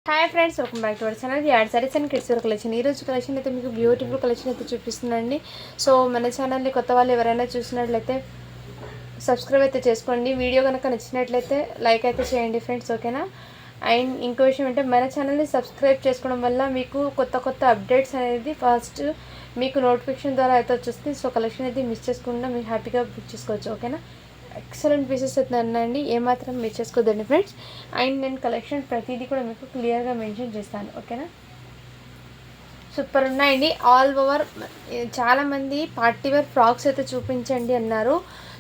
Hi friends, welcome back to our channel ad sarees and kids wear collection. ఈరోజు collection అయితే మీకు beautiful collection అయితే చూపిస్తుందండి. So మన ఛానల్ని కొత్త వాళ్ళు ఎవరైనా చూసినట్లయితే సబ్స్క్రైబ్ అయితే చేసుకోండి. వీడియో కనుక నచ్చినట్లయితే లైక్ అయితే చేయండి ఫ్రెండ్స్, ఓకేనా. అండ్ ఇంకో విషయం అంటే మన ఛానల్ని సబ్స్క్రైబ్ చేసుకోవడం వల్ల మీకు కొత్త అప్డేట్స్ అనేది ఫస్ట్ మీకు నోటిఫికేషన్ ద్వారా అయితే వచ్చేస్తుంది. సో కలెక్షన్ అయితే మిస్ చేసుకుండా మీరు హ్యాపీగా బుక్ చేసుకోవచ్చు, ఓకేనా. ఎక్సలెంట్ పీసెస్ అయితే ఉన్నాయండి, ఏమాత్రం మిస్ చేసుకోదండి ఫ్రెండ్స్. అండ్ నేను కలెక్షన్ ప్రతిదీ కూడా మీకు క్లియర్గా మెన్షన్ చేస్తాను, ఓకేనా. సూపర్ ఉన్నాయండి. ఆల్ ఓవర్ చాలామంది పార్టీ వేర్ ఫ్రాక్స్ అయితే చూపించండి అన్నారు.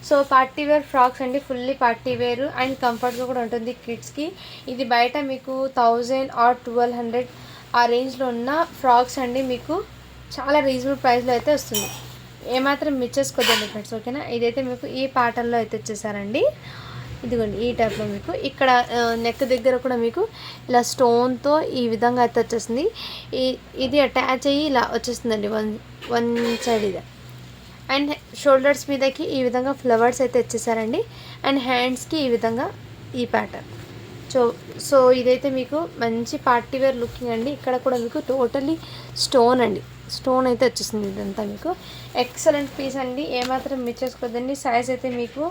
సో పార్టీ వేర్ ఫ్రాక్స్ అండి, ఫుల్లీ పార్టీ వేర్ అండ్ కంఫర్ట్గా కూడా ఉంటుంది కిడ్స్కి. ఇది బయట మీకు 1000 ఆర్ 1200 ఆ రేంజ్లో ఉన్న ఫ్రాక్స్ అండి, మీకు చాలా రీజనబుల్ ప్రైస్లో అయితే వస్తుంది. ఏమాత్రం మిస్ చేసుకోదండి ఫ్రెండ్స్, ఓకేనా. ఇదైతే మీకు ఈ ప్యాటర్న్లో అయితే వచ్చేసారండి. ఇదిగోండి ఈ టైప్లో మీకు ఇక్కడ నెక్ దగ్గర కూడా మీకు ఇలా స్టోన్తో ఈ విధంగా అయితే వచ్చేస్తుంది. ఇది అటాచ్ అయ్యి ఇలా వచ్చేస్తుందండి వన్ సైడ్ ఇది. అండ్ షోల్డర్స్ మీదకి ఈ విధంగా ఫ్లవర్స్ అయితే వచ్చేసారండి. అండ్ హ్యాండ్స్కి ఈ విధంగా ఈ ప్యాటర్న్. సో ఇదైతే మీకు మంచి పార్టీ వేర్ లుకింగ్ అండి. ఇక్కడ కూడా మీకు టోటలీ స్టోన్ అండి, స్టోన్ అయితే వచ్చేసింది. ఇదంతా మీకు ఎక్సలెంట్ పీస్ అండి, ఏమాత్రం మిస్ చేసుకోవద్దండి. సైజ్ అయితే మీకు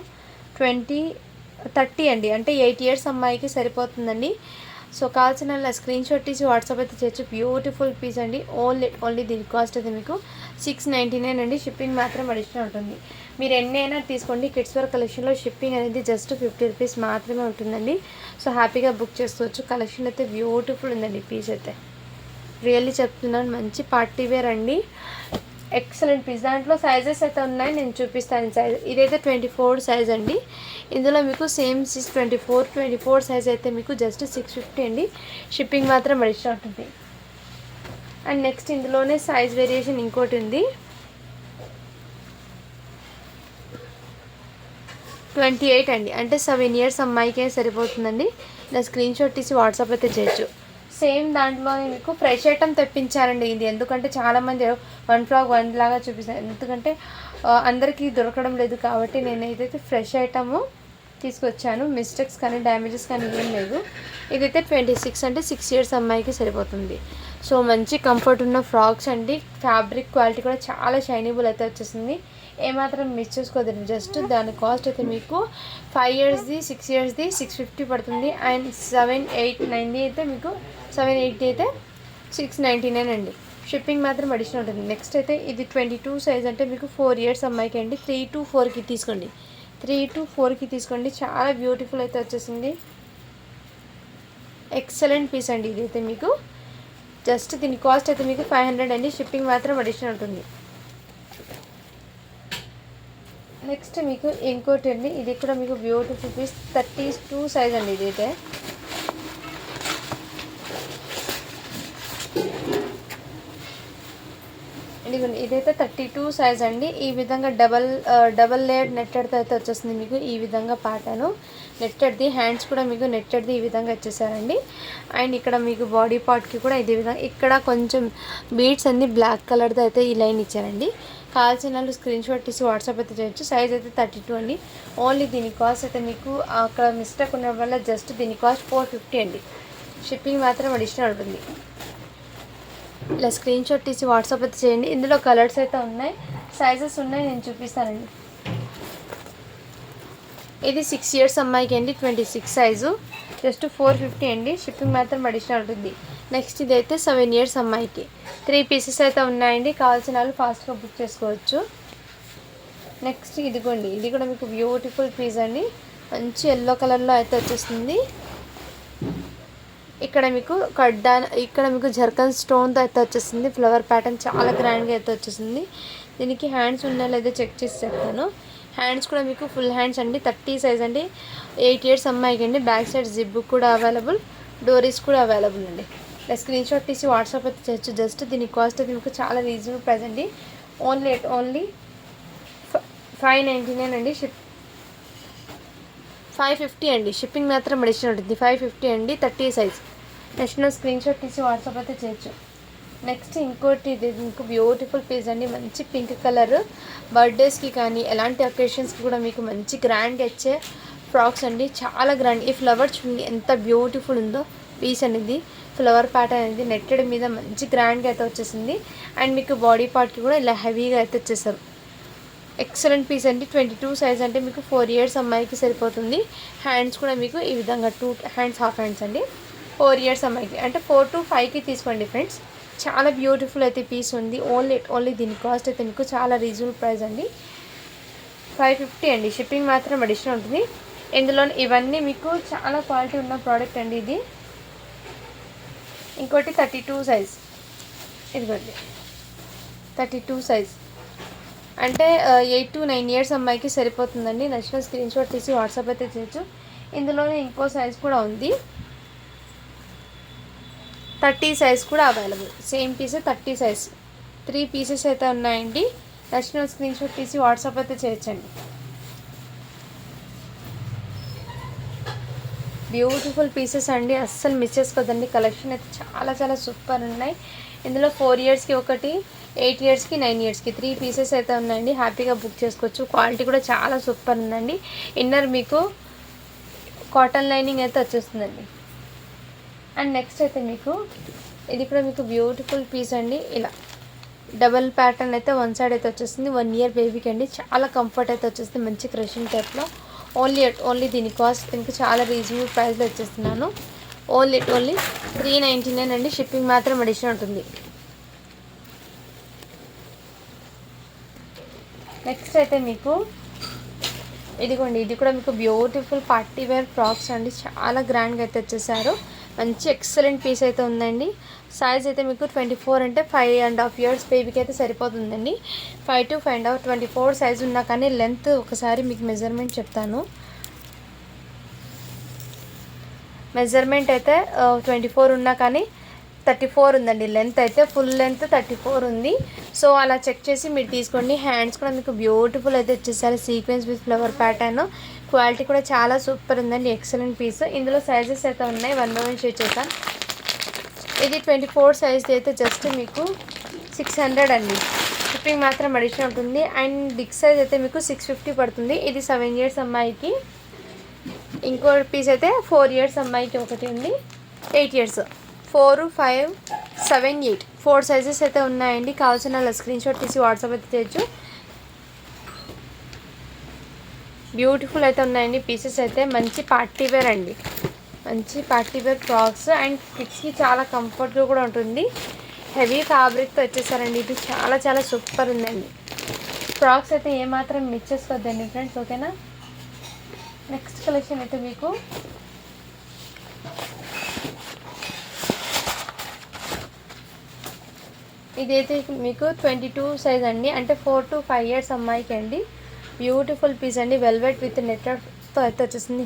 20-30 అండి, అంటే 8 ఇయర్స్ అమ్మాయికి సరిపోతుందండి. సో కావాల్సిన స్క్రీన్ షాట్ తీసి వాట్సాప్ అయితే చేయొచ్చు. బ్యూటిఫుల్ పీస్ అండి. ఓన్లీ దీని కాస్ట్ అయితే మీకు 699 అండి. షిప్పింగ్ మాత్రం అడిషనల్ ఉంటుంది. మీరు ఎన్ని అయినా తీసుకోండి. కిడ్స్ వేర్ కలెక్షన్లో షిప్పింగ్ అనేది జస్ట్ 50 రూపీస్ మాత్రమే ఉంటుందండి. సో హ్యాపీగా బుక్ చేసుకోవచ్చు. కలెక్షన్ అయితే బ్యూటిఫుల్ ఉందండి. పీస్ అయితే రియల్లీ చెప్తున్నాను, మంచి పార్టీ వేర్ అండి. Excellent piece. దాంట్లో సైజెస్ అయితే ఉన్నాయి, నేను చూపిస్తాను సైజ్. ఇదైతే 24 సైజ్ అండి. ఇందులో మీకు సేమ్ 24 సైజ్ అయితే మీకు జస్ట్ 650 అండి. షిప్పింగ్ మాత్రం అడిషనల్ ఉంటుంది. అండ్ నెక్స్ట్ ఇందులోనే సైజ్ వేరియేషన్ ఇంకోటి ఉంది. 28 అండి, అంటే 7 ఇయర్స్ అమ్మాయికే సరిపోతుందండి. నా స్క్రీన్ షాట్ తీసి వాట్సాప్ అయితే చేయొచ్చు. సేమ్ దాంట్లో మీకు ఫ్రెష్ ఐటమ్ తెప్పించారండి ఇది. ఎందుకంటే చాలామంది 1 ఫ్రాక్ 1 లాగా చూపిస్తాను, ఎందుకంటే అందరికీ దొరకడం లేదు కాబట్టి నేను ఏదైతే ఫ్రెష్ ఐటము తీసుకొచ్చాను. మిస్టేక్స్ కానీ డ్యామేజెస్ కానీ ఏం లేదు. ఇదైతే 26 అంటే 6 ఇయర్స్ అమ్మాయికి సరిపోతుంది. సో మంచి కంఫర్ట్ ఉన్న ఫ్రాక్స్ అండి. ఫ్యాబ్రిక్ క్వాలిటీ కూడా చాలా షైనబుల్ అయితే వచ్చేసింది. ఏమాత్రం మిస్ చేసుకోదండి. జస్ట్ దాని కాస్ట్ అయితే మీకు 5 ఇయర్స్ది 6 ఇయర్స్ది 650 పడుతుంది. అండ్ 7, 8, 9 అయితే మీకు 7, 8 అయితే 699 అండి. షిప్పింగ్ మాత్రం అడిషనల్ ఉంటుంది. నెక్స్ట్ అయితే ఇది 22 సైజ్, అంటే మీకు 4 ఇయర్స్ అమ్మాయికి అండి. 3 to 4కి తీసుకోండి, 3 to 4కి తీసుకోండి. చాలా బ్యూటిఫుల్ అయితే వచ్చేసింది. ఎక్సలెంట్ పీస్ అండి. ఇదైతే మీకు జస్ట్ దీని కాస్ట్ అయితే మీకు 500 అండి. షిప్పింగ్ మాత్రం అడిషనల్ ఉంటుంది. నెక్స్ట్ మీకు ఇంకోటి అండి, ఇది కూడా మీకు బ్యూటిఫుల్ పీస్. 32 సైజ్ అండి. ఇదైతే ఇదైతే 32 సైజ్ అండి. ఈ విధంగా డబల్ లేయర్ నెట్టెడ్తో అయితే వచ్చేస్తుంది మీకు ఈ విధంగా ప్యాటర్ను. నెట్టెడ్ది హ్యాండ్స్ కూడా మీకు నెట్టెడ్ది ఈ విధంగా వచ్చేసారండి. అండ్ ఇక్కడ మీకు బాడీ పార్ట్కి కూడా ఇదే విధంగా ఇక్కడ కొంచెం బీడ్స్ అన్ని బ్లాక్ కలర్తో అయితే ఈ లైన్ ఇచ్చారండి. కావాల్సిన వాళ్ళు స్క్రీన్ షాట్ తీసి వాట్సాప్ అయితే చేయొచ్చు. సైజ్ అయితే 32 అండి. ఓన్లీ దీని కాస్ట్ అయితే మీకు అక్కడ మిస్టేక్ ఉన్న వల్ల జస్ట్ దీని కాస్ట్ 450 అండి. షిప్పింగ్ మాత్రం అడిషనల్ ఉంటుంది. ఇలా స్క్రీన్ షాట్ తీసి వాట్సాప్ అయితే చేయండి. ఇందులో కలర్స్ అయితే ఉన్నాయి, సైజెస్ ఉన్నాయి, నేను చూపిస్తానండి. ఇది 6 ఇయర్స్ అమ్మాయికి అండి, 26 సైజు, జస్ట్ 450 అండి. షిప్పింగ్ మాత్రం అడిషనల్ ఉంటుంది. నెక్స్ట్ ఇదైతే 7 ఇయర్స్ అమ్మాయికి 3 పీసెస్ అయితే ఉన్నాయండి. కావాల్సిన వాళ్ళు ఫాస్ట్గా బుక్ చేసుకోవచ్చు. నెక్స్ట్ ఇదిగోండి, ఇది కూడా మీకు బ్యూటిఫుల్ పీస్ అండి. మంచి ఎల్లో కలర్లో అయితే వచ్చేస్తుంది. ఇక్కడ మీకు ఇక్కడ మీకు జర్కన్ స్టోన్తో అయితే వచ్చేసింది. ఫ్లవర్ ప్యాటర్న్ చాలా గ్రాండ్గా అయితే వచ్చేసింది. దీనికి హ్యాండ్స్ ఉన్నా లేదా చెక్ చేసి చెప్తాను. హ్యాండ్స్ కూడా మీకు ఫుల్ హ్యాండ్స్ అండి. 30 సైజ్ అండి. 8 ఇయర్స్ అమ్మాయికి అండి. బ్యాక్ సైడ్ జిప్ కూడా అవైలబుల్, డోరీస్ కూడా అవైలబుల్ అండి. ఇలా స్క్రీన్ షాట్ తీసి వాట్సాప్ అయితే చేయొచ్చు. జస్ట్ దీని కాస్ట్ అయితే మీకు చాలా రీజనబుల్ ప్రైస్ అండి. ఓన్లీ 599 అండి. 550 అండి. షిప్పింగ్ మాత్రం అడిషనల్ ఉంటుంది. 550 అండి. 30 సైజ్. నెక్స్ట్ స్క్రీన్ షాట్ తీసి వాట్సాప్ అయితే చేయొచ్చు. నెక్స్ట్ ఇంకోటి, ఇది మీకు బ్యూటిఫుల్ పీస్ అండి. మంచి పింక్ కలర్, బర్త్డేస్కి కానీ ఎలాంటి అకేషన్స్కి కూడా మీకు మంచి గ్రాండ్ వచ్చే ఫ్రాక్స్ అండి. చాలా గ్రాండ్. ఈ ఫ్లవర్ చూడండి ఎంత బ్యూటిఫుల్ ఉందో. పీస్ అనేది ఫ్లవర్ ప్యాటర్న్ అనేది నెట్టెడ్ మీద మంచి గ్రాండ్గా అయితే వచ్చేసింది. అండ్ మీకు బాడీ పార్ట్కి కూడా ఇలా హెవీగా అయితే వచ్చేసారు. ఎక్సలెంట్ పీస్ అండి. 22 సైజ్ అంటే మీకు 4 ఇయర్స్ అమ్మాయికి సరిపోతుంది. హ్యాండ్స్ కూడా మీకు ఈ విధంగా 2 హ్యాండ్స్ హాఫ్ హ్యాండ్స్ అండి. 4 ఇయర్స్ అమ్మాయికి అంటే 4 to 5కి తీసుకోండి ఫ్రెండ్స్. చాలా బ్యూటిఫుల్ అయితే పీస్ ఉంది. ఓన్లీ దీని కాస్ట్ అయితే మీకు చాలా రీజనబుల్ ప్రైస్ అండి. 550 అండి. షిప్పింగ్ మాత్రం అడిషనల్ ఉంటుంది. ఇందులో ఇవన్నీ మీకు చాలా క్వాలిటీ ఉన్న ప్రోడక్ట్ అండి ఇది. ఇంకోటి 32 సైజ్, ఇదిగోండి 32 సైజ్ అంటే 8 to 9 ఇయర్స్ అమ్మాయికి సరిపోతుందండి. నచ్చిన స్క్రీన్ షాట్ తీసి వాట్సాప్ అయితే చేయొచ్చు. ఇందులోనే ఇంకో సైజ్ కూడా ఉంది, 30 సైజ్ కూడా available. Same piece 30 size 3 pieces అయితే ఉన్నాయండి. నచ్చిన స్క్రీన్ షాట్ తీసి వాట్సాప్ అయితే చేయొచ్చండి. బ్యూటిఫుల్ పీసెస్ అండి, అస్సలు మిస్ చేసుకోదండి. కలెక్షన్ అయితే చాలా చాలా సూపర్ ఉన్నాయి. ఇందులో 4 ఇయర్స్కి ఒకటి, 8 ఇయర్స్కి, 9 ఇయర్స్కి 3 పీసెస్ అయితే ఉన్నాయండి. హ్యాపీగా బుక్ చేసుకోవచ్చు. క్వాలిటీ కూడా చాలా సూపర్ ఉందండి. ఇన్నర్ మీకు కాటన్ లైనింగ్ అయితే వచ్చేస్తుందండి. అండ్ నెక్స్ట్ అయితే మీకు ఇది కూడా మీకు బ్యూటిఫుల్ పీస్ అండి. ఇలా డబల్ ప్యాటర్న్ అయితే వన్ సైడ్ అయితే వచ్చేస్తుంది. 1 ఇయర్ బేబీకి అండి. చాలా కంఫర్ట్ అయితే వచ్చేస్తుంది. మంచి క్రషింగ్ టైప్లో. ఓన్లీ దీని కాస్ట్ దీనికి చాలా రీజనబుల్ ప్రైస్లో వచ్చేస్తున్నాను. ఓన్లీ 399 అండి. షిప్పింగ్ మాత్రం అడిషనల్ ఉంటుంది. నెక్స్ట్ అయితే మీకు ఇదిగోండి, ఇది కూడా మీకు బ్యూటిఫుల్ పార్టీ వేర్ ఫ్రాక్స్ అండి. చాలా గ్రాండ్గా అయితే వచ్చేసారు. మంచి ఎక్సలెంట్ పీస్ అయితే ఉందండి. సైజ్ అయితే మీకు 24 అంటే 5.5 ఇయర్స్ బేబీకి అయితే సరిపోతుందండి. 5 to 5.5 24 సైజ్ ఉన్నా కానీ లెంత్ ఒకసారి మీకు మెజర్మెంట్ చెప్తాను. మెజర్మెంట్ అయితే 24 ఉన్నా కానీ 34 ఉందండి. లెంత్ అయితే ఫుల్ లెంత్ 34 ఉంది. సో అలా చెక్ చేసి మీరు తీసుకోండి. హ్యాండ్స్ కూడా మీకు బ్యూటిఫుల్ అయితే వచ్చేసారు. Sequence with flower pattern. Quality కూడా చాలా సూపర్ ఉందండి. Excellent piece. ఇందులో సైజెస్ అయితే ఉన్నాయి. 1 by 1 షేర్ చేస్తాను. ఇది 24 సైజ్ అయితే జస్ట్ మీకు 600 అండి. షిప్పింగ్ మాత్రం అడిషనల్ ఉంటుంది. అండ్ బిగ్ సైజ్ అయితే మీకు 650 పడుతుంది. ఇది 7 ఇయర్స్ అమ్మాయికి. ఇంకో పీస్ అయితే 4 ఇయర్స్ అమ్మాయికి ఒకటి ఉంది. 8 ఇయర్స్ 4, 5, 7, 8 4 సైజెస్ అయితే ఉన్నాయండి. కావాల్సిన అలా స్క్రీన్ షాట్ తీసి వాట్సాప్ అయితే చేయొచ్చు. బ్యూటిఫుల్ అయితే ఉన్నాయండి పీసెస్ అయితే. మంచి పార్టీ వేర్ అండి. మంచి పార్టీ వేర్ ఫ్రాక్స్ అండ్ కిడ్స్కి చాలా కంఫర్ట్గా కూడా ఉంటుంది. హెవీ ఫ్యాబ్రిక్తో వచ్చేసారండి. ఇది చాలా చాలా సూపర్ ఉందండి. ఫ్రాక్స్ అయితే ఏమాత్రం మిస్ చేసుకోవద్దండి ఫ్రెండ్స్, ఓకేనా. నెక్స్ట్ కలెక్షన్ అయితే మీకు ఇదైతే మీకు 22 సైజ్ అండి. అంటే 4 to 5 ఇయర్స్ అమ్మాయికి అండి. బ్యూటిఫుల్ పీస్ అండి. వెల్వెట్ విత్ నెట్తో అయితే వచ్చేసింది.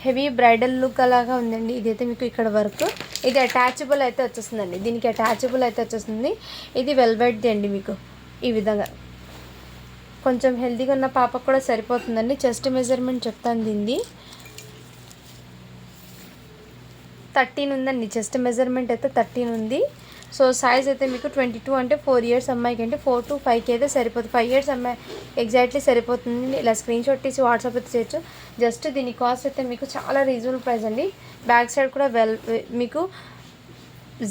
హెవీ బ్రైడల్ లుక్ అలాగా ఉందండి. ఇదైతే మీకు ఇక్కడ వర్క్. ఇది అటాచబుల్ అయితే వచ్చేస్తుందండి. దీనికి అటాచబుల్ అయితే వచ్చేస్తుంది. ఇది వెల్వెట్ది అండి. మీకు ఈ విధంగా కొంచెం హెల్తీగా ఉన్న పాపకు కూడా సరిపోతుందండి. చెస్ట్ మెజర్మెంట్ చెప్తాను. దీన్ని 13 ఉందండి. చెస్ట్ మెజర్మెంట్ అయితే 13 ఉంది. సో సైజ్ అయితే మీకు 22 అంటే 4 ఇయర్స్ అమ్మాయికి అంటే 4 to 5కి అయితే సరిపోతుంది. 5 ఇయర్స్ అమ్మాయి ఎగ్జాక్ట్లీ సరిపోతుంది. ఇలా స్క్రీన్ షాట్ తీసి వాట్సాప్ అయితే చేయొచ్చు. జస్ట్ దీని కాస్ట్ అయితే మీకు చాలా రీజనబుల్ ప్రైస్ అండి. బ్యాక్ సైడ్ కూడా మీకు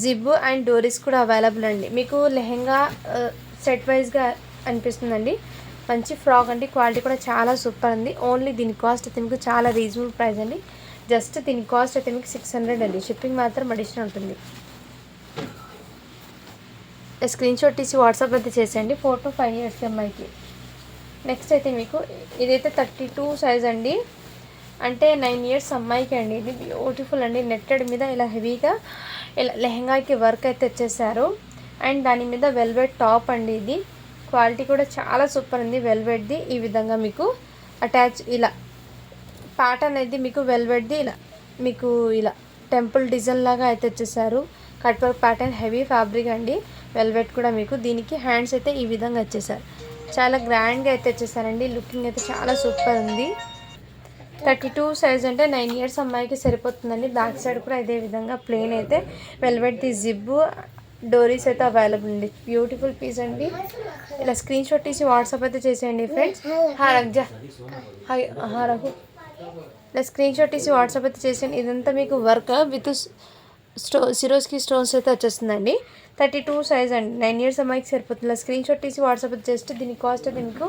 జిబ్ అండ్ డోరీస్ కూడా అవైలబుల్ అండి. మీకు లెహెంగా సెట్ వైజ్గా అనిపిస్తుందండి. మంచి ఫ్రాక్ అండి. క్వాలిటీ కూడా చాలా సూపర్ ఉంది. ఓన్లీ దీని కాస్ట్ అయితే మీకు చాలా రీజనబుల్ ప్రైస్ అండి. జస్ట్ దీని కాస్ట్ అయితే మీకు 600 అండి. షిప్పింగ్ మాత్రం అడిషనల్ ఉంటుంది. స్క్రీన్ షాట్ తీసి వాట్సాప్ అయితే చేసేయండి. 4 to 5 ఇయర్స్ అమ్మాయికి. నెక్స్ట్ అయితే మీకు ఇదైతే 32 సైజ్ అండి. అంటే 9 ఇయర్స్ అమ్మాయికి అండి. ఇది బ్యూటిఫుల్ అండి. నెట్టెడ్ మీద ఇలా హెవీగా ఇలా లెహంగాకి వర్క్ అయితే వచ్చేసారు. అండ్ దాని మీద వెల్వెట్ టాప్ అండి. ఇది క్వాలిటీ కూడా చాలా సూపర్ ఉంది. వెల్వెట్ది ఈ విధంగా మీకు అటాచ్ ఇలా ప్యాటర్న్ అయితే మీకు వెల్వెట్ది ఇలా మీకు ఇలా టెంపుల్ డిజైన్ లాగా అయితే వచ్చేసారు. Cut work pattern heavy fabric అండి. వెల్వెట్ కూడా మీకు దీనికి హ్యాండ్స్ అయితే ఈ విధంగా వచ్చేసారు. చాలా గ్రాండ్గా అయితే వచ్చేసారండి. లుకింగ్ అయితే చాలా సూపర్ ఉంది. 32 సైజ్ అంటే 9 ఇయర్స్ అమ్మాయికి సరిపోతుందండి. బ్యాక్ సైడ్ కూడా ఇదే విధంగా ప్లెయిన్ అయితే వెల్వెట్ది జిబ్ డోరీస్ అయితే అవైలబుల్ అండి. బ్యూటిఫుల్ పీస్ అండి. ఇలా స్క్రీన్ షాట్ తీసి వాట్సాప్ అయితే చేసేయండి ఫ్రెండ్స్. రఘు ఇలా స్క్రీన్ షాట్ తీసి వాట్సాప్ అయితే చేసేయండి. ఇదంతా మీకు వర్క్ విత్ సిరోస్కి స్టోన్స్ అయితే వచ్చేస్తుందండి. 32 సైజ్ అండి. 9 ఇయర్స్ అమ్మాయికి సరిపోతుంది. స్క్రీన్ షాట్ తీసి వాట్సాప్ జస్ట్ దీని కాస్ట్ అయితే మీకు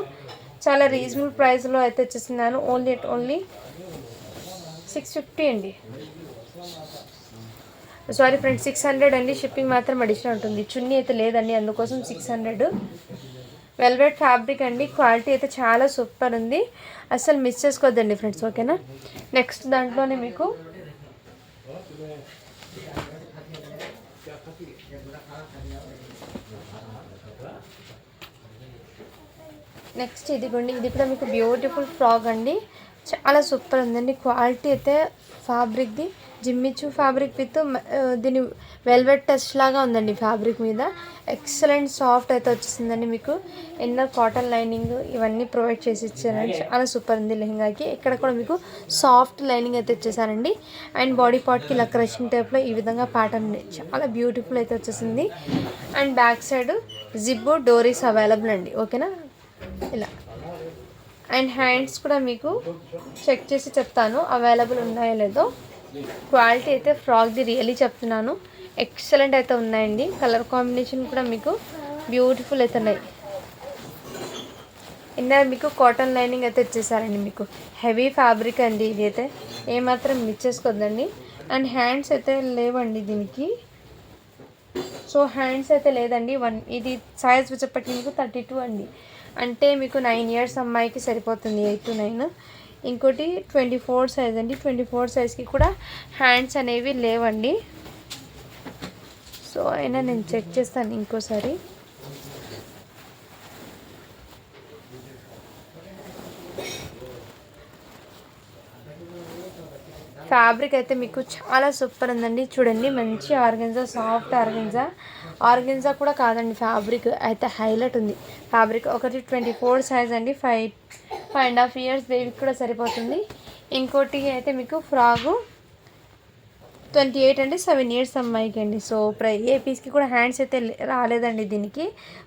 చాలా రీజనబుల్ ప్రైస్లో అయితే వచ్చేస్తున్నాను. ఓన్లీ 650 అండి. సారీ ఫ్రెండ్స్, 600 అండి. షిప్పింగ్ మాత్రం అడిషనల్ ఉంటుంది. చున్నీ అయితే లేదండి, అందుకోసం 600. వెల్వెట్ ఫ్యాబ్రిక్ అండి. క్వాలిటీ అయితే చాలా సూపర్ ఉంది, అస్సలు మిస్ చేసుకోవద్దండి ఫ్రెండ్స్, ఓకేనా. నెక్స్ట్ దాంట్లోనే మీకు నెక్స్ట్ ఇదిగోండి, ఇది కూడా మీకు బ్యూటిఫుల్ ఫ్రాక్ అండి. చాలా సూపర్ ఉందండి. క్వాలిటీ అయితే ఫ్యాబ్రిక్ది జిమ్మిచూ ఫ్యాబ్రిక్ విత్ దీని వెల్వెట్ టచ్ లాగా ఉందండి ఫ్యాబ్రిక్ మీద. ఎక్సలెంట్ సాఫ్ట్ అయితే వచ్చేసిందండి. మీకు ఇన్నర్ కాటన్ లైనింగ్ ఇవన్నీ ప్రొవైడ్ చేసి ఇచ్చారండి. చాలా సూపర్ ఉంది లెహంగాకి. ఇక్కడ కూడా మీకు సాఫ్ట్ లైనింగ్ అయితే ఇచ్చేసారండి. అండ్ బాడీ పార్ట్కి ఇలా క్రషింగ్ టైప్లో ఈ విధంగా ప్యాటర్న్ చాలా బ్యూటిఫుల్ అయితే వచ్చేసింది. అండ్ బ్యాక్ సైడ్ జిబ్బు డోరీస్ అవైలబుల్ అండి, ఓకేనా. ఇలా అండ్ హ్యాండ్స్ కూడా మీకు చెక్ చేసి చెప్తాను అవైలబుల్ ఉన్నాయో లేదో. క్వాలిటీ అయితే ఫ్రాక్ది రియల్లీ చెప్తున్నాను, ఎక్సలెంట్ అయితే ఉన్నాయండి. కలర్ కాంబినేషన్ కూడా మీకు బ్యూటిఫుల్ అయితే ఉన్నాయి. ఇన్నర్ మీకు కాటన్ లైనింగ్ అయితే ఇచ్చేసారండి. మీకు హెవీ ఫ్యాబ్రిక్ అండి ఇది అయితే, ఏమాత్రం మిస్ చేసుకోవద్దండి. అండ్ హ్యాండ్స్ అయితే లేవండి దీనికి, సో హ్యాండ్స్ అయితే లేదండి. ఇది సైజ్ వచ్చేప్పటికి మీకు 32 అండి, అంటే మీకు 9 ఇయర్స్ అమ్మాయికి సరిపోతుంది, 8 to 9. ఇంకోటి 24 సైజ్ అండి. 24 సైజ్కి కూడా హ్యాండ్స్ అనేవి లేవండి. సో అయినా నేను చెక్ చేస్తాను ఇంకోసారి. ఫ్యాబ్రిక్ అయితే మీకు చాలా సూపర్ ఉందండి. చూడండి, మంచి ఆర్గెన్జా, సాఫ్ట్ ఆర్గెన్జా కూడా కాదండి, ఫ్యాబ్రిక్ అయితే హైలైట్ ఉంది. ఫ్యాబ్రిక్ ఒకటి 24 సైజ్ అండి. 5.5 ఇయర్స్ బేబీకి కూడా సరిపోతుంది. ఇంకోటి అయితే మీకు ఫ్రాగు 28 అండి, 7 ఇయర్స్ అమ్మాయికి అండి. సో ఏ పీస్కి కూడా హ్యాండ్స్ అయితే రాలేదండి. దీనికి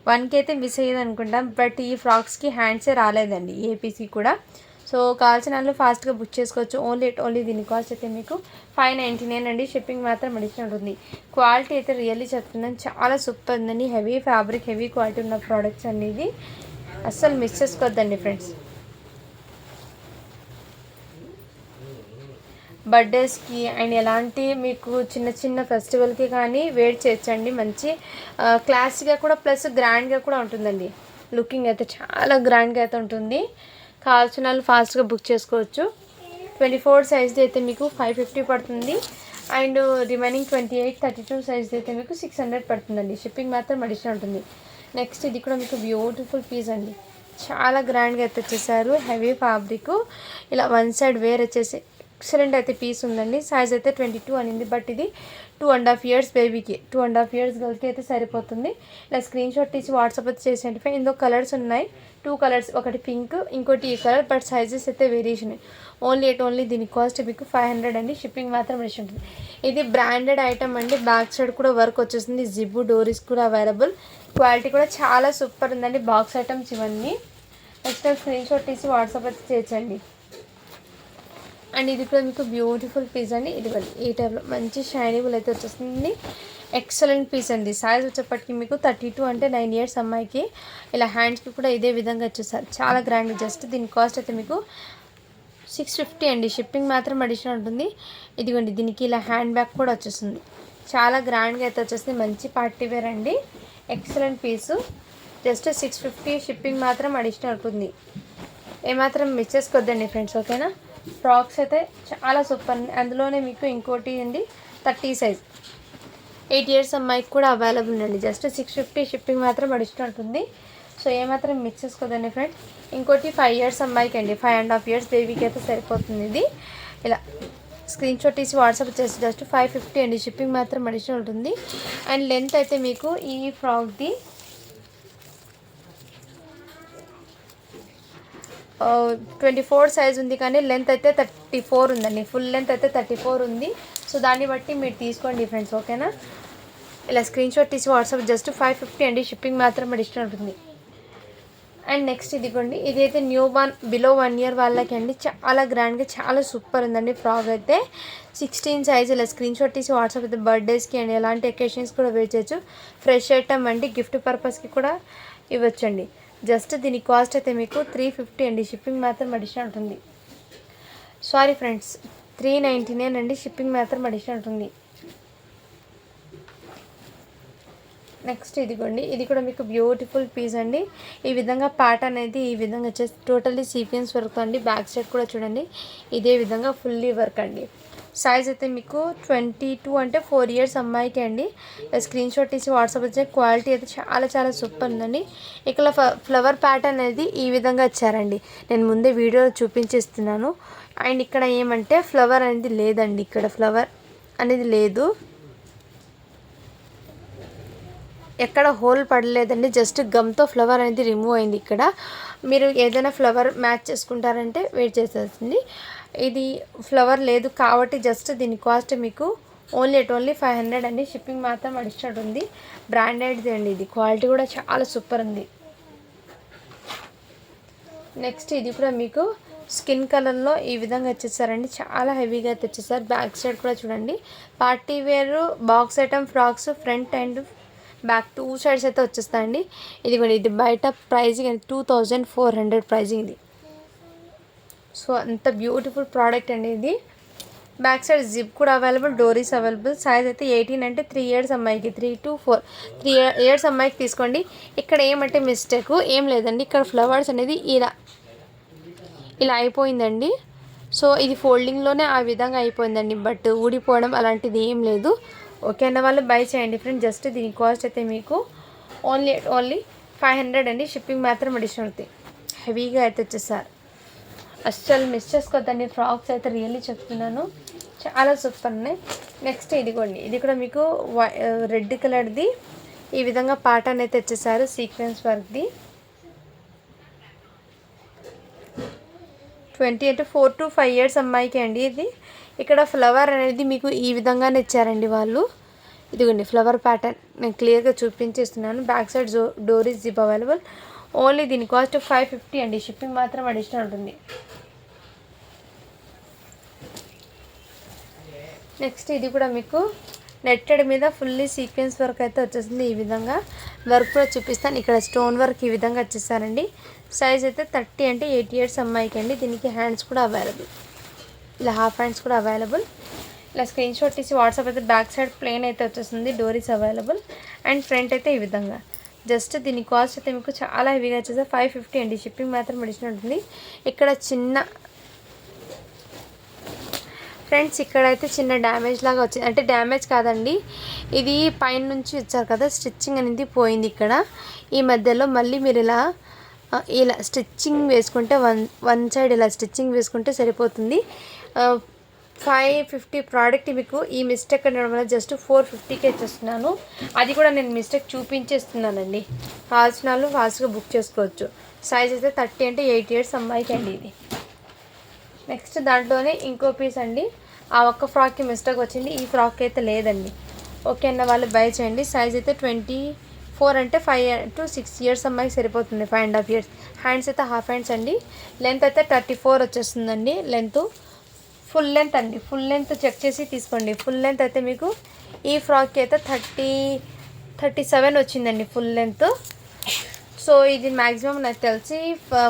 1కి అయితే మిస్ అయ్యేది అనుకుంటాం, బట్ ఈ ఫ్రాక్స్కి హ్యాండ్సే రాలేదండి ఏ పీస్కి కూడా. సో కావాల్సిన వాళ్ళు ఫాస్ట్గా బుక్ చేసుకోవచ్చు. ఓన్లీ దీని కాస్ట్ అయితే మీకు 599 అండి. షిప్పింగ్ మాత్రం అడిషనల్ ఉంటుంది. క్వాలిటీ అయితే రియల్లీ చెప్తున్నాను, చాలా సూపర్ ఉందండి. హెవీ ఫ్యాబ్రిక్, హెవీ క్వాలిటీ ఉన్న ప్రోడక్ట్స్ అండి. ఇది అస్సలు మిస్ చేసుకోవద్దండి ఫ్రెండ్స్. బర్త్డేస్కి అండ్ ఎలాంటి మీకు చిన్న ఫెస్టివల్కి కానీ వేర్ చేయొచ్చండి. మంచి క్లాసీగా కూడా ప్లస్ గ్రాండ్గా కూడా ఉంటుందండి. లుకింగ్ అయితే చాలా గ్రాండ్గా అయితే ఉంటుంది. కావాల్సిన వాళ్ళు ఫాస్ట్గా బుక్ చేసుకోవచ్చు. 24 సైజ్ది అయితే మీకు 550 పడుతుంది. అండ్ రిమైనింగ్ 28, 32 సైజ్ది అయితే మీకు 600 పడుతుందండి. షిప్పింగ్ మాత్రం అడిషనల్ ఉంటుంది. నెక్స్ట్ ఇది కూడా మీకు బ్యూటిఫుల్ పీస్ అండి, చాలా గ్రాండ్గా అయితే వచ్చేసారు. హెవీ ఫ్యాబ్రిక్, ఇలా వన్ సైడ్ వేర్ వచ్చేసి ఎక్సలెంట్ అయితే పీస్ ఉందండి. సైజ్ అయితే 22 అనింది, బట్ ఇది 2.5 ఇయర్స్ బేబీకి, 2.5 ఇయర్స్ గర్ల్కి అయితే సరిపోతుంది. ఇలా స్క్రీన్ షాట్ తీసి వాట్సాప్ అయితే చేసేయండి. ఇందులో కలర్స్ ఉన్నాయి, 2 కలర్స్, ఒకటి పింక్, ఇంకోటి ఈ కలర్, బట్ సైజెస్ అయితే వేరియేషన్. ఓన్లీ దీని కాస్ట్ మీకు 500 అండి. షిప్పింగ్ మాత్రం రెస్ట్ ఉంటుంది. ఇది బ్రాండెడ్ ఐటమ్ అండి. బ్యాక్ సైడ్ కూడా వర్క్ వచ్చేసింది. జిబ్బు డోరీస్ కూడా అవైలబుల్. క్వాలిటీ కూడా చాలా సూపర్ ఉందండి. బాక్స్ ఐటమ్స్ ఇవన్నీ. నెక్స్ట్ స్క్రీన్ షాట్ తీసి వాట్సాప్ అయితే చేయండి. అండ్ ఇది కూడా మీకు బ్యూటిఫుల్ పీస్ అండి. ఇది ఈ టైప్లో మంచి షైనింగ్ అయితే వచ్చేస్తుంది. ఎక్సలెంట్ పీస్ అండి. సైజ్ వచ్చేప్పటికి మీకు 32 అంటే 9 ఇయర్స్ అమ్మాయికి. ఇలా హ్యాండ్స్కి కూడా ఇదే విధంగా వచ్చేసారు, చాలా గ్రాండ్. జస్ట్ దీని కాస్ట్ అయితే మీకు 650 అండి. షిప్పింగ్ మాత్రం అడిషనల్ ఉంటుంది. ఇదిగోండి, దీనికి ఇలా హ్యాండ్ బ్యాగ్ కూడా వచ్చేస్తుంది. చాలా గ్రాండ్గా అయితే వచ్చేస్తుంది. మంచి పార్టీ వేర్ అండి. ఎక్సలెంట్ పీసు. జస్ట్ 650. షిప్పింగ్ మాత్రం అడిషనల్ ఉంటుంది. ఏమాత్రం మిస్ చేసుకోవద్దండి ఫ్రెండ్స్, ఓకేనా. ఫ్రాక్స్ అయితే చాలా సూపర్. అందులోనే మీకు ఇంకోటి అండి 30 సైజ్, 8 ఇయర్స్ అమ్మాయికి కూడా అవైలబుల్ అండి. జస్ట్ 650. షిప్పింగ్ మాత్రం అడిషనల్ ఉంటుంది. సో ఏమాత్రం మిస్ చేసుకోదండి ఫ్రెండ్స్. ఇంకోటి 5 ఇయర్స్ అమ్మాయికి అండి, 5.5 ఇయర్స్ బేబీకి అయితే సరిపోతుంది. ఇది ఇలా స్క్రీన్ షాట్ తీసి వాట్సాప్ చేసి జస్ట్ 550 అండి. షిప్పింగ్ మాత్రం అడిషనల్ ఉంటుంది. అండ్ లెంత్ అయితే మీకు ఈ ఫ్రాక్ది 24 సైజ్ ఉంది, కానీ లెంత్ అయితే 34 ఉందండి. ఫుల్ లెంత్ అయితే 34 ఉంది. సో దాన్ని బట్టి మీరు తీసుకోండి ఫ్రెండ్స్, ఓకేనా. ఇలా స్క్రీన్ షాట్ తీసి వాట్సాప్ జస్ట్ 550 అండి. షిప్పింగ్ మాత్రం అడిషనల్ ఉంటుంది. అండ్ నెక్స్ట్ ఇదిగోండి, ఇదైతే న్యూ బార్న్ బిలో 1 ఇయర్ వాళ్ళకి అండి. చాలా గ్రాండ్గా చాలా సూపర్ ఉందండి ఫ్రాక్ అయితే. 16 సైజ్. ఇలా స్క్రీన్ షాట్ తీసి వాట్సాప్ అయితే బర్త్డేస్కి అండి ఎలాంటి ఎకేషన్స్ కూడా వేర్ చేయొచ్చు. ఫ్రెష్ ఐటమ్ అండి, గిఫ్ట్ పర్పస్కి కూడా ఇవ్వచ్చండి. జస్ట్ దీని కాస్ట్ అయితే మీకు 350 అండి. షిప్పింగ్ మాత్రం అడిషనల్ ఉంటుంది. సారీ ఫ్రెండ్స్, 399 అండి. షిప్పింగ్ మాత్రం అడిషనల్ ఉంటుంది. నెక్స్ట్ ఇదిగోండి, ఇది కూడా మీకు బ్యూటిఫుల్ పీస్ అండి. ఈ విధంగా పార్ట్ అనేది ఈ విధంగా వచ్చేసి టోటల్లీ సీక్వెన్స్ వర్క్ అండి. బ్యాక్ సైడ్ కూడా చూడండి ఇదే విధంగా ఫుల్లీ వర్క్ అండి. సైజ్ అయితే మీకు 22 అంటే 4 ఇయర్స్ అమ్మాయికి అండి. స్క్రీన్ షాట్ తీసి వాట్సాప్ వచ్చే క్వాలిటీ అయితే చాలా చాలా సూపర్ ఉందండి. ఇక్కడ ఫ్లవర్ ప్యాటర్న్ అనేది ఈ విధంగా ఇచ్చారండి. నేను ముందే వీడియో చూపించేస్తున్నాను. అండ్ ఇక్కడ ఏమంటే ఫ్లవర్ అనేది లేదండి. ఇక్కడ ఫ్లవర్ అనేది లేదు, ఎక్కడ హోల్ పడలేదండి. జస్ట్ గమ్తో ఫ్లవర్ అనేది రిమూవ్ అయింది. ఇక్కడ మీరు ఏదైనా ఫ్లవర్ మ్యాచ్ చేసుకుంటారంటే వెయిట్ చేసేస్తుంది. ఇది ఫ్లవర్ లేదు కాబట్టి జస్ట్ దీని కాస్ట్ మీకు ఓన్లీ 500 అండి. షిప్పింగ్ మాత్రం అడిషనల్ ఉంది. బ్రాండెడ్ది అండి. ఇది క్వాలిటీ కూడా చాలా సూపర్ ఉంది. నెక్స్ట్ ఇది కూడా మీకు స్కిన్ కలర్లో ఈ విధంగా వచ్చేసారండి. చాలా హెవీగా అయితే వచ్చేసారు. బ్యాక్ సైడ్ కూడా చూడండి party wear box item frocks front and back 2 sides అయితే వచ్చేస్తాయండి. ఇదిగోండి, ఇది బయట ప్రైజింగ్ 2400 ప్రైజింగ్ ఇది. సో అంత బ్యూటిఫుల్ ప్రోడక్ట్ అండి ఇది. బ్యాక్ సైడ్ జిప్ కూడా అవైలబుల్, డోరీస్ అవైలబుల్. సైజ్ అయితే 18 అంటే 3 ఇయర్స్ అమ్మాయికి, 3 to 4 3 ఇయర్స్ అమ్మాయికి తీసుకోండి. ఇక్కడ ఏమంటే మిస్టేక్ ఏం లేదండి. ఇక్కడ ఫ్లవర్స్ అనేది ఇలా అయిపోయిందండి. సో ఇది ఫోల్డింగ్లోనే ఆ విధంగా అయిపోయిందండి. బట్ ఊడిపోవడం అలాంటిది ఏం లేదు. ఓకే అన్న వాళ్ళు బై చేయండి ఫ్రెండ్. జస్ట్ దీని కాస్ట్ అయితే మీకు ఓన్లీ 500 అండి. షిప్పింగ్ మాత్రం అడిషనల్ అవుతాయి. హెవీగా అయితే వచ్చేసారు. అస్సలు మిస్ చేసుకోవద్దండి. ఫ్రాక్స్ అయితే రియల్లీ చెప్తున్నాను, చాలా సూపర్ ఉన్నాయి. నెక్స్ట్ ఇదిగోండి, ఇది కూడా మీకు రెడ్ కలర్ది ఈ విధంగా పాటర్న్ అయితే వచ్చేసారు. సీక్వెన్స్ వర్క్ది 20 అంటే 4 to 5 ఇయర్స్ అమ్మాయికి అండి. ఇది ఇక్కడ ఫ్లవర్ అనేది మీకు ఈ విధంగానే ఇచ్చారండి వాళ్ళు. ఇదిగోండి ఫ్లవర్ ప్యాటర్న్ నేను క్లియర్గా చూపించేస్తున్నాను. బ్యాక్ సైడ్ డోరీస్ జిప్ అవైలబుల్. ఓన్లీ దీని కాస్ట్ 550 అండి. షిప్పింగ్ మాత్రం అడిషనల్ ఉంటుంది. నెక్స్ట్ ఇది కూడా మీకు నెట్టెడ్ మీద ఫుల్లీ సీక్వెన్స్ వర్క్ అయితే వచ్చేసింది. ఈ విధంగా వర్క్ కూడా చూపిస్తాను. ఇక్కడ స్టోన్ వర్క్ ఈ విధంగా వచ్చేసారండి. సైజ్ అయితే 30 అంటే 8 ఇయర్స్ అమ్మాయికి అండి. దీనికి హ్యాండ్స్ కూడా అవైలబుల్, ఇలా హాఫ్ హ్యాండ్స్ కూడా అవైలబుల్. ఇలా స్క్రీన్ షాట్ తీసి వాట్సాప్ అయితే బ్యాక్ సైడ్ ప్లేన్ అయితే వచ్చేస్తుంది. డోరీస్ అవైలబుల్ అండ్ ఫ్రంట్ అయితే ఈ విధంగా. జస్ట్ దీని కాస్ట్ అయితే మీకు చాలా హెవీగా వచ్చేసి 550 అండి. షిప్పింగ్ మాత్రం అడిషనల్ ఉంటుంది. ఇక్కడ ఫ్రెండ్స్ ఇక్కడైతే చిన్న డ్యామేజ్ లాగా వచ్చింది. అంటే డ్యామేజ్ కాదండి, ఇది పైన నుంచి ఇచ్చారు కదా, స్టిచ్చింగ్ అనేది పోయింది ఇక్కడ. ఈ మధ్యలో మళ్ళీ మీరు ఇలా స్టిచ్చింగ్ వేసుకుంటే వన్ సైడ్ ఇలా స్టిచ్చింగ్ వేసుకుంటే సరిపోతుంది. 550 ప్రోడక్ట్ మీకు ఈ మిస్టేక్ ఉండడం వల్ల జస్ట్ 450కే ఇచ్చేస్తున్నాను. అది కూడా నేను మిస్టేక్ చూపించేస్తున్నానండి. కావాల్సిన వాళ్ళు ఫాస్ట్గా బుక్ చేసుకోవచ్చు. సైజ్ అయితే 30 అంటే 8 ఇయర్స్ అమ్మాయికి అండి ఇది. నెక్స్ట్ దాంట్లోనే ఇంకో పీస్ అండి. ఆ ఒక్క ఫ్రాక్కి మిస్టేక్ వచ్చింది, ఈ ఫ్రాక్ అయితే లేదండి. ఓకే అన్న వాళ్ళు బై చేయండి. సైజ్ అయితే 24 అంటే 5 to 6 ఇయర్స్ అమ్మాయికి సరిపోతుంది. 5.5 ఇయర్స్. హ్యాండ్స్ అయితే హాఫ్ హ్యాండ్స్ అండి. లెంత్ అయితే 34 వచ్చేస్తుందండి. లెంత్ ఫుల్ లెంత్ అండి. ఫుల్ లెంత్ చెక్ చేసి తీసుకోండి. ఫుల్ లెంత్ అయితే మీకు ఈ ఫ్రాక్కి అయితే 37 వచ్చిందండి ఫుల్ లెంత్. సో ఇది మ్యాక్సిమం నాకు తెలిసి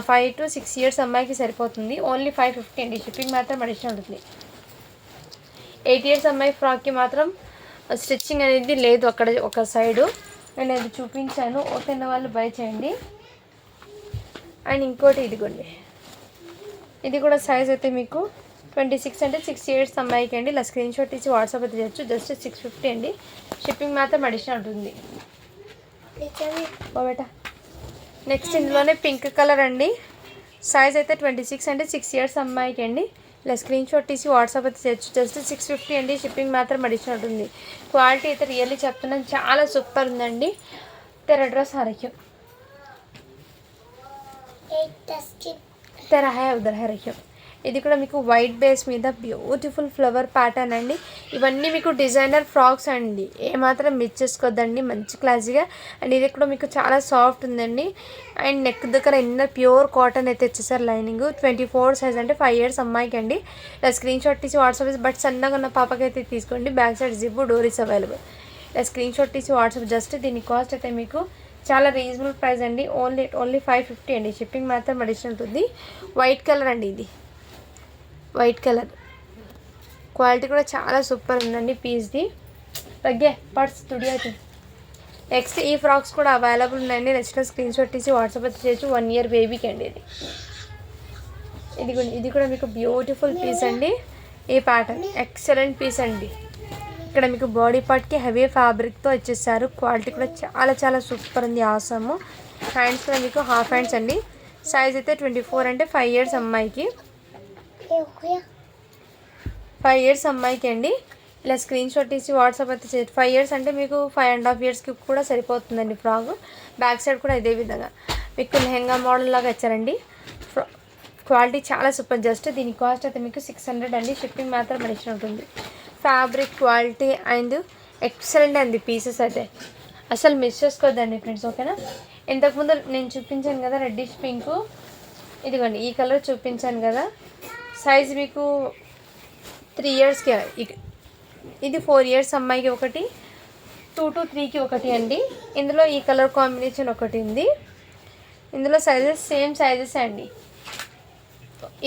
5 to 6 ఇయర్స్ అమ్మాయికి సరిపోతుంది. ఓన్లీ 550 అండి. షిప్పింగ్ మాత్రం అడిషనల్ ఉంటుంది. 8 ఇయర్స్ అమ్మాయి ఫ్రాక్కి మాత్రం స్టిచ్చింగ్ అనేది లేదు అక్కడ ఒక సైడు. నేను అది చూపించాను. ఓకే అన్న వాళ్ళు బై చేయండి. అండ్ ఇంకోటి ఇదిగోండి, ఇది కూడా సైజ్ అయితే మీకు 26 అంటే 6 ఇయర్స్ అమ్మాయికి అండి. ఇలా స్క్రీన్ షాట్ తీసి వాట్సాప్ అయితే చేయొచ్చు. జస్ట్ 650 అండి. షిప్పింగ్ మాత్రం అడిషనల్ ఉంటుంది. ఓ బేటా. నెక్స్ట్ ఇందులోనే పింక్ కలర్ అండి. సైజ్ అయితే 26 అంటే 6 ఇయర్స్ అమ్మాయికి అండి. ఇలా స్క్రీన్ షాట్ తీసి వాట్సాప్ అయితే చేయొచ్చు. జస్ట్ 650 అండి. షిప్పింగ్ మాత్రం అడిషనల్ ఉంటుంది. క్వాలిటీ అయితే రియల్లీ చెప్తున్నాను, చాలా సూపర్ ఉందండి. तेरा ड्रेस आ रखियो, तेरा है उधर है रखियो. ఇది కూడా మీకు వైట్ బేస్ మీద బ్యూటిఫుల్ ఫ్లవర్ ప్యాటర్న్ అండి. ఇవన్నీ మీకు డిజైనర్ ఫ్రాక్స్ అండి, ఏమాత్రం మిస్ చేసుకోవద్దండి, మంచి క్లాసీగా. అండ్ ఇది కూడా మీకు చాలా సాఫ్ట్ ఉందండి. అండ్ నెక్ దగ్గర ఇన్నర్ ప్యూర్ కాటన్ అయితే ఇచ్చేసారు లైనింగ్. 24 సైజ్ అంటే 5 years అమ్మాయికి అండి. ఇలా స్క్రీన్ షాట్ తీసి వాట్సాప్, బట్ సన్నగా ఉన్న పాపకి అయితే తీసుకోండి. బ్యాక్ సైడ్ జిప్ డోరీస్ అవైలబుల్. ఇలా స్క్రీన్ షాట్ తీసి వాట్సాప్. జస్ట్ దీని కాస్ట్ అయితే మీకు చాలా రీజనబుల్ ప్రైస్ అండి. ఓన్లీ 550 అండి. షిప్పింగ్ మాత్రం అడిషనల్ ఉంటుంది. వైట్ కలర్ అండి, ఇది వైట్ కలర్. క్వాలిటీ కూడా చాలా సూపర్ ఉందండి పీస్ది. తగ్గే పర్స్ తుడి అయితే. నెక్స్ట్ ఈ ఫ్రాక్స్ కూడా అవైలబుల్ ఉన్నాయండి. నచ్చిన స్క్రీన్ షాట్ తీసి వాట్సాప్ అయితే చేయొచ్చు. 1 year బేబీకి అండి ఇది కూడా మీకు బ్యూటిఫుల్ పీస్ అండి. ఈ ప్యాటర్న్ ఎక్సలెంట్ పీస్ అండి. ఇక్కడ మీకు బాడీ పార్ట్కి హెవీ ఫ్యాబ్రిక్తో ఇచ్చేసారు. క్వాలిటీ కూడా చాలా చాలా సూపర్ ఉంది, ఆసమ్. హ్యాండ్స్ కూడా మీకు హాఫ్ హ్యాండ్స్ అండి. సైజ్ అయితే 24 అంటే 5 years అమ్మాయికి. 5 years అమ్మాయికి అండి. ఇలా స్క్రీన్ షాట్ తీసి వాట్సాప్ అయితే 5 years అంటే మీకు 5.5 yearsకి కూడా సరిపోతుందండి ఫ్రాక్. బ్యాక్ సైడ్ కూడా ఇదే విధంగా మీకు లెహంగా మోడల్ లాగా ఇచ్చారండి. క్వాలిటీ చాలా సూపర్. జస్ట్ దీని కాస్ట్ అయితే మీకు 600 అండి. షిప్పింగ్ మాత్రం అడిషనల్ ఉంటుంది. ఫ్యాబ్రిక్ క్వాలిటీ అండ్ ఎక్సలెంట్ అండి. పీసెస్ అయితే అసలు మిస్ చేసుకోవద్దండి ఫ్రెండ్స్, ఓకేనా. ఇంతకుముందు నేను చూపించాను కదా రెడ్డిష్ పింక్, ఇదిగోండి ఈ కలర్ చూపించాను కదా. సైజ్ మీకు 3 yearsకి, ఇది 4 years అమ్మాయికి ఒకటి, 2 to 3కి ఒకటి అండి. ఇందులో ఈ కలర్ కాంబినేషన్ ఒకటి ఉంది. ఇందులో సైజెస్ సేమ్ సైజెస్ అండి.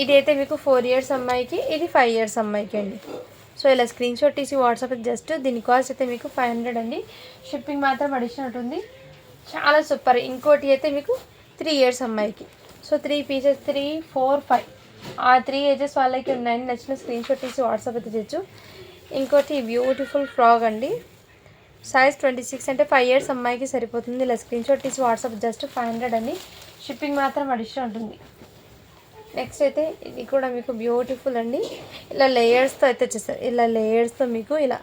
ఇదైతే మీకు 4 years అమ్మాయికి, ఇది 5 years అమ్మాయికి అండి. సో ఇలా స్క్రీన్ షాట్ తీసి వాట్సాప్ జస్ట్ దీని కాస్ట్ అయితే మీకు 500 అండి. షిప్పింగ్ మాత్రం అడిషనల్ ఉంటుంది. చాలా సూపర్. ఇంకోటి అయితే మీకు 3 years అమ్మాయికి. సో 3 pieces 3, 4, 5 ఆ 3 ages వాళ్ళకి ఉన్నాయండి. నచ్చిన స్క్రీన్ షాట్ తీసి వాట్సాప్ అయితే చేయొచ్చు. ఇంకోటి బ్యూటిఫుల్ ఫ్రాక్ అండి. సైజ్ 26 అంటే 5 years అమ్మాయికి సరిపోతుంది. ఇలా స్క్రీన్ షాట్ తీసి వాట్సాప్ జస్ట్ 500 అండి. షిప్పింగ్ మాత్రం అడిషనల్ ఉంటుంది. నెక్స్ట్ అయితే ఇది కూడా మీకు బ్యూటిఫుల్ అండి. ఇలా లేయర్స్తో అయితే వచ్చేసారు. ఇలా లేయర్స్తో మీకు ఇలా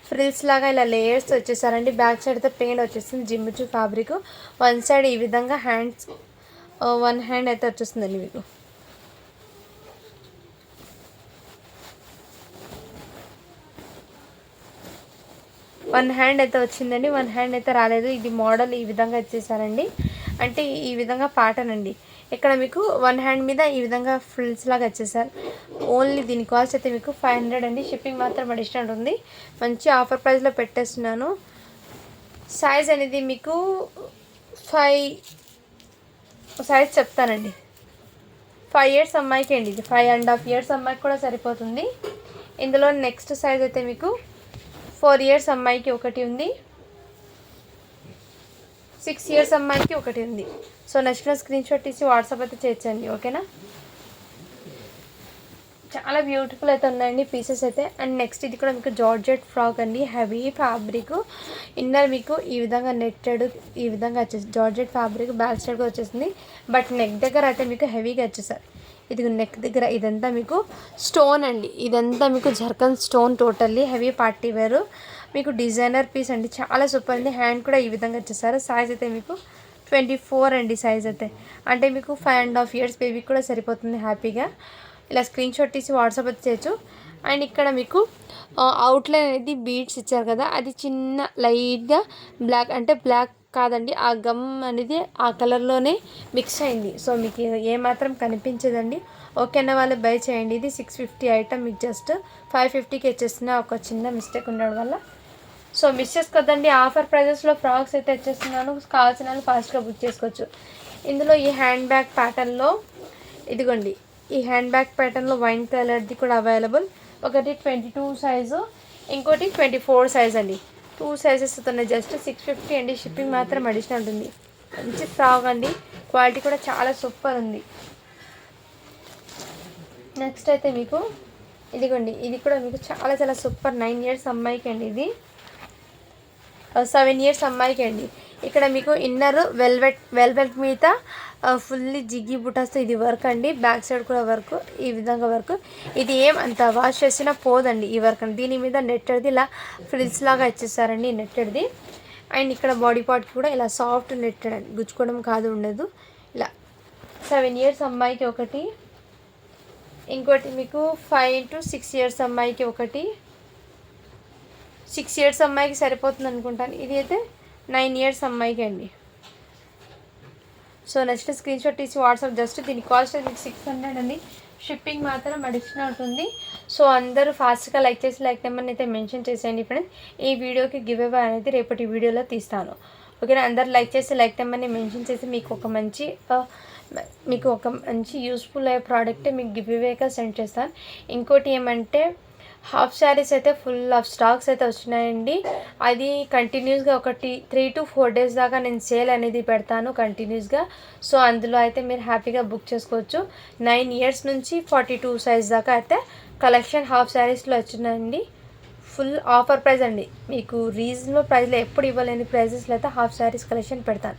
ఫ్రిల్స్ లాగా ఇలా లేయర్స్తో వచ్చేసారండి. బ్యాక్ సైడ్ అయితే ప్లెయిన్ వచ్చేస్తుంది. Jimmy Choo fabric. వన్ సైడ్ ఈ విధంగా హ్యాండ్స్, 1 hand అయితే వచ్చేస్తుందండి మీకు. వన్ హ్యాండ్ అయితే వచ్చిందండి, 1 hand అయితే రాలేదు. ఇది మోడల్ ఈ విధంగా ఇచ్చేసారండి. అంటే ఈ విధంగా ప్యాటర్న్ అండి. ఇక్కడ మీకు 1 hand మీద ఈ విధంగా ఫ్రిల్స్ లాగా వచ్చేసారు. ఓన్లీ దీని కాస్ట్ అయితే మీకు 500 అండి. షిప్పింగ్ మాత్రం అడిషనల్ ఉంది. మంచి ఆఫర్ ప్రైస్లో పెట్టేస్తున్నాను. సైజ్ అనేది మీకు 5 సైజ్ చెప్తానండి. 5 years అమ్మాయికి అండి. ఇది 5.5 years అమ్మాయికి కూడా సరిపోతుంది. ఇందులో నెక్స్ట్ సైజ్ అయితే మీకు 4 years అమ్మాయికి ఒకటి ఉంది, 6 years అమ్మాయికి ఒకటి ఉంది. సో నచ్చిన స్క్రీన్ షాట్ తీసి వాట్సాప్ అయితే చేయొచ్చండి, ఓకేనా. చాలా బ్యూటిఫుల్ అయితే ఉన్నాయండి పీసెస్ అయితే. అండ్ నెక్స్ట్ ఇది కూడా మీకు జార్జెట్ ఫ్రాక్ అండి. Heavy fabric. ఇన్నర్ మీకు ఈ విధంగా నెట్టెడ్ ఈ విధంగా వచ్చేసి జార్జెట్ ఫ్యాబ్రిక్. బ్యాక్ సైడ్ కూడా వచ్చేసింది. బట్ నెక్ దగ్గర అయితే మీకు హెవీగా వచ్చేసారు. ఇది నెక్ దగ్గర ఇదంతా మీకు స్టోన్ అండి. ఇదంతా మీకు zircon stone. Totally heavy party వేరు. మీకు డిజైనర్ పీస్ అండి. చాలా సూపర్ అండి. హ్యాండ్ కూడా ఈ విధంగా వచ్చేసారు. సైజ్ అయితే మీకు 24 అండి. సైజ్ అయితే అంటే మీకు 5.5 years బేబీకి కూడా సరిపోతుంది హ్యాపీగా. ఇలా స్క్రీన్ షాట్ తీసి వాట్సాప్ అయితే చేయొచ్చు. అండ్ ఇక్కడ మీకు అవుట్లైన్ అనేది బీడ్స్ ఇచ్చారు కదా, అది చిన్న లైట్గా బ్లాక్, అంటే బ్లాక్ కాదండి, ఆ గమ్ అనేది ఆ కలర్లోనే మిక్స్ అయింది. సో మీకు ఏమాత్రం కనిపించదండి. ఓకేనా, వాళ్ళు బై చేయండి. ఇది 650 ఐటమ్ మీకు జస్ట్ 550కి వచ్చేస్తున్నా, ఒక చిన్న మిస్టేక్ ఉండడం వల్ల. సో మిస్ చేసుకోద్దండి. ఆఫర్ ప్రైజెస్లో ఫ్రాక్స్ అయితే వచ్చేస్తున్నాను. కావాల్సిన వాళ్ళు ఫాస్ట్గా బుక్ చేసుకోవచ్చు. ఇందులో ఈ హ్యాండ్ బ్యాగ్ ప్యాటర్న్లో ఇదిగోండి, ఈ హ్యాండ్ బ్యాగ్ ప్యాటర్న్లో వైన్ కలర్ది కూడా అవైలబుల్. ఒకటి 22 సైజు, ఇంకోటి 24 సైజ్ అండి. 2 sizes ఉన్నాయి. జస్ట్ 650 అండి. షిప్పింగ్ మాత్రం అడిషనల్ ఉంటుంది. మంచి ఫ్రాక్ అండి. క్వాలిటీ కూడా చాలా సూపర్ ఉంది. నెక్స్ట్ అయితే మీకు ఇదిగోండి, ఇది కూడా మీకు చాలా చాలా సూపర్. 9 years అమ్మాయికి అండి. ఇది 7 years అమ్మాయికి అండి. ఇక్కడ మీకు ఇన్నర్ వెల్వెట్ మీద ఫుల్లీ జిగ్గి బుటాస్తో ఇది వర్క్ అండి. బ్యాక్ సైడ్ కూడా వర్క్, ఈ విధంగా వర్క్. ఇది ఏం అంత వాష్ చేసినా పోదండి ఈ వర్క్ అండి. దీని మీద నెట్టెడ్ది ఇలా ఫ్రిల్స్ లాగా ఇచ్చేసారండి, నెట్టెడ్ది. అండ్ ఇక్కడ బాడీ పార్ట్కి కూడా ఇలా సాఫ్ట్ నెట్టెడ్ అండి, గుచ్చుకోవడం కాదు, ఉండదు. ఇలా 7 years అమ్మాయికి ఒకటి, ఇంకోటి మీకు 5 to 6 ఇయర్స్ అమ్మాయికి ఒకటి, 6 ఇయర్స్ అమ్మాయికి సరిపోతుంది అనుకుంటాను. ఇది అయితే 9 ఇయర్స్ అమ్మాయికి అండి. సో నచ్చిన స్క్రీన్ షాట్ తీసి వాట్సాప్. జస్ట్ దీని కాస్ట్ మీకు 600 అండి. షిప్పింగ్ మాత్రం అడిషనల్ ఉంటుంది. సో అందరూ ఫాస్ట్గా లైక్ చేసి లైక్ నెంబర్ని అయితే మెన్షన్ చేసేయండి ఫ్రెండ్స్. ఈ వీడియోకి గివ్ అవే అనేది రేపటి వీడియోలో తీస్తాను. ఓకేనా, అందరు లైక్ చేసి లైక్ నెంబర్ని మెన్షన్ చేసి మీకు ఒక మంచి యూస్ఫుల్ అయ్యే ప్రోడక్ట్ మీకు గివ్ అవేగా సెండ్ చేస్తాను. ఇంకోటి ఏమంటే హాఫ్ శారీస్ అయితే ఫుల్ ఆఫ్ స్టాక్స్ అయితే వచ్చినాయండి. అది కంటిన్యూస్గా 3 to 4 days దాకా నేను సేల్ అనేది పెడతాను కంటిన్యూస్గా. సో అందులో అయితే మీరు హ్యాపీగా బుక్ చేసుకోవచ్చు. 9 years నుంచి 42 size దాకా అయితే కలెక్షన్ హాఫ్ శారీస్లో వచ్చినాయండి. ఫుల్ ఆఫర్ ప్రైస్ అండి. మీకు రీజనబుల్ ప్రైస్లో ఎప్పుడు ఇవ్వలేని ప్రైజెస్లో అయితే హాఫ్ శారీస్ కలెక్షన్ పెడతాను.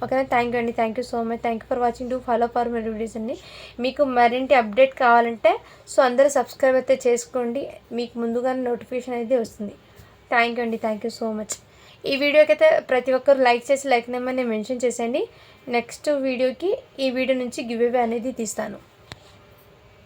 ఓకేనా, థ్యాంక్ యూ అండి. Thank you so much. Thank you for watching. Do follow for my videos అండి. మీకు మరింటి అప్డేట్ కావాలంటే సో అందరూ సబ్స్క్రైబ్ అయితే చేసుకోండి. మీకు ముందుగానే నోటిఫికేషన్ అయితే వస్తుంది. థ్యాంక్ యూ అండి. Thank you so much. ఈ వీడియోకి అయితే ప్రతి ఒక్కరు లైక్ చేసి లైక్ నెంబర్ని మెన్షన్ చేసేయండి. నెక్స్ట్ వీడియోకి ఈ వీడియో నుంచి గివ్ అవే అనేది తీస్తాను.